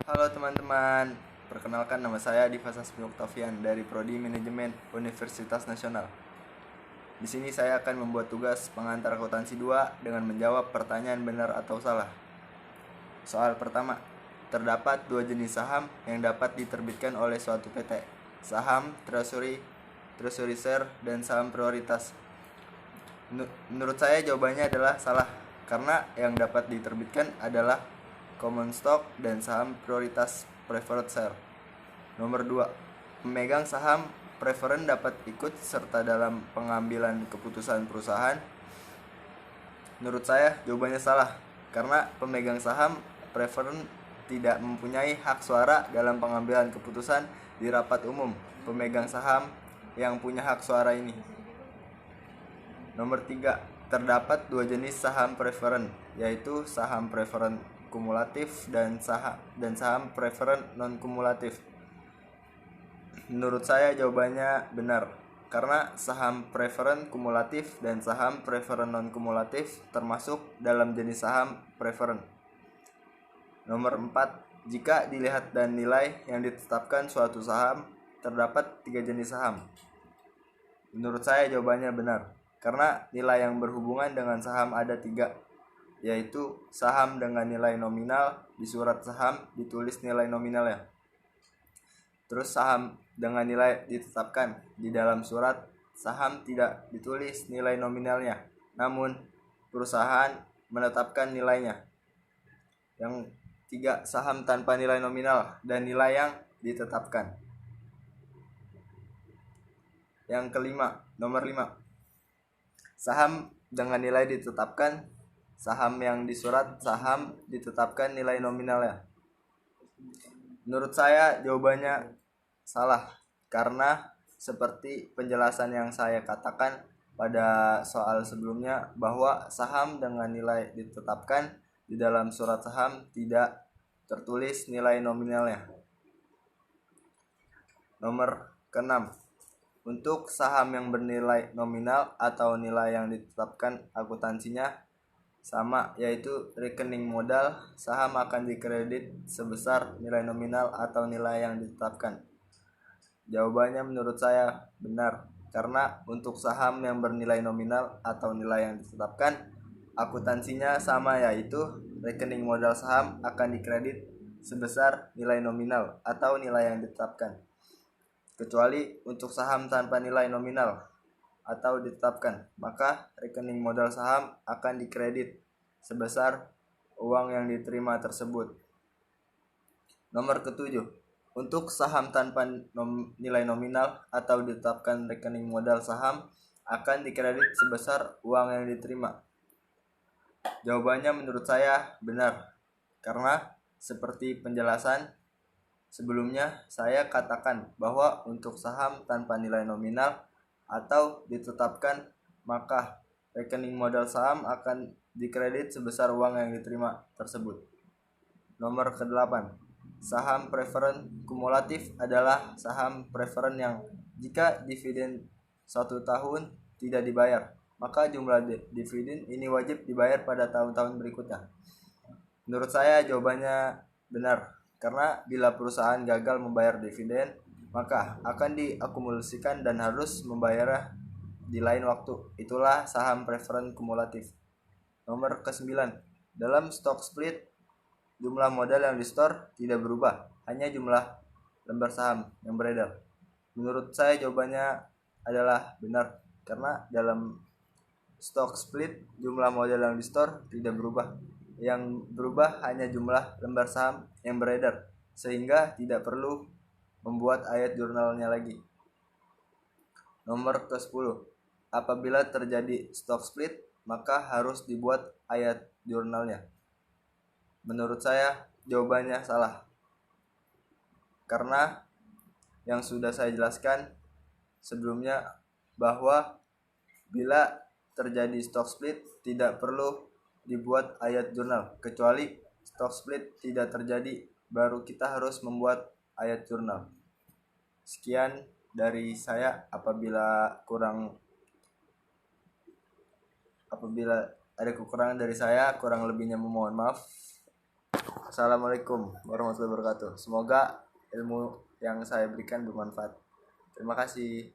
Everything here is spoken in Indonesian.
Halo teman-teman, perkenalkan nama saya Diva Sasmi Oktavian dari Prodi Manajemen Universitas Nasional. Di sini saya akan membuat tugas pengantar akuntansi 2 dengan menjawab pertanyaan benar atau salah. Soal pertama, terdapat dua jenis saham yang dapat diterbitkan oleh suatu PT, saham treasury share, dan saham prioritas. Menurut saya jawabannya adalah salah, karena yang dapat diterbitkan adalah common stock dan saham prioritas preferred share. Nomor 2, pemegang saham preferen dapat ikut serta dalam pengambilan keputusan perusahaan. Menurut saya jawabannya salah, karena pemegang saham preferen tidak mempunyai hak suara dalam pengambilan keputusan di rapat umum pemegang saham yang punya hak suara ini. Nomor 3, terdapat dua jenis saham preferen, yaitu saham preferen kumulatif dan saham preferen non kumulatif. Menurut saya jawabannya benar, karena saham preferen kumulatif dan saham preferen non kumulatif termasuk dalam jenis saham preferen. Nomor 4, jika dilihat dan nilai yang ditetapkan suatu saham, terdapat 3 jenis saham. Menurut saya jawabannya benar, karena nilai yang berhubungan dengan saham ada 3, yaitu saham dengan nilai nominal, di surat saham ditulis nilai nominalnya. Terus saham dengan nilai ditetapkan, di dalam surat saham tidak ditulis nilai nominalnya, namun perusahaan menetapkan nilainya. Yang 3, saham tanpa nilai nominal dan nilai yang ditetapkan. Yang kelima, nomor 5, saham dengan nilai ditetapkan, saham yang di surat saham ditetapkan nilai nominalnya. Menurut saya jawabannya salah, karena seperti penjelasan yang saya katakan pada soal sebelumnya, bahwa saham dengan nilai ditetapkan di dalam surat saham tidak tertulis nilai nominalnya. Nomor ke-6, untuk saham yang bernilai nominal atau nilai yang ditetapkan akuntansinya sama, yaitu rekening modal, saham akan dikredit sebesar nilai nominal atau nilai yang ditetapkan. Jawabannya menurut saya benar, karena untuk saham yang bernilai nominal atau nilai yang ditetapkan, akuntansinya sama, yaitu rekening modal saham akan dikredit sebesar nilai nominal atau nilai yang ditetapkan. Kecuali untuk saham tanpa nilai nominal atau ditetapkan, maka rekening modal saham akan dikredit sebesar uang yang diterima tersebut. Nomor ke-7, untuk saham tanpa nilai nominal atau ditetapkan, rekening modal saham akan dikredit sebesar uang yang diterima. Jawabannya menurut saya benar, karena seperti penjelasan sebelumnya saya katakan bahwa untuk saham tanpa nilai nominal atau ditetapkan, maka rekening modal saham akan dikredit sebesar uang yang diterima tersebut. Nomor ke-8, saham preferen kumulatif adalah saham preferen yang jika dividen 1 tahun tidak dibayar, maka jumlah dividen ini wajib dibayar pada tahun-tahun berikutnya. Menurut saya jawabannya benar, karena bila perusahaan gagal membayar dividen, maka akan diakumulasikan dan harus membayarnya di lain waktu. Itulah saham preferen kumulatif. Nomor ke-9, dalam stock split, jumlah modal yang di-store tidak berubah, hanya jumlah lembar saham yang beredar. Menurut saya jawabannya adalah benar, karena dalam stock split jumlah modal yang di-store tidak berubah. Yang berubah hanya jumlah lembar saham yang beredar, sehingga tidak perlu membuat ayat jurnalnya lagi. Nomor ke-10, apabila terjadi stock split, maka harus dibuat ayat jurnalnya. Menurut saya jawabannya salah, karena yang sudah saya jelaskan sebelumnya, bahwa bila terjadi stock split tidak perlu dibuat ayat jurnal, kecuali stock split tidak terjadi, baru kita harus membuat ayat jurnal. Sekian dari saya. Apabila ada kekurangan dari saya, kurang lebihnya memohon maaf. Assalamualaikum warahmatullahi wabarakatuh. Semoga ilmu yang saya berikan bermanfaat. Terima kasih.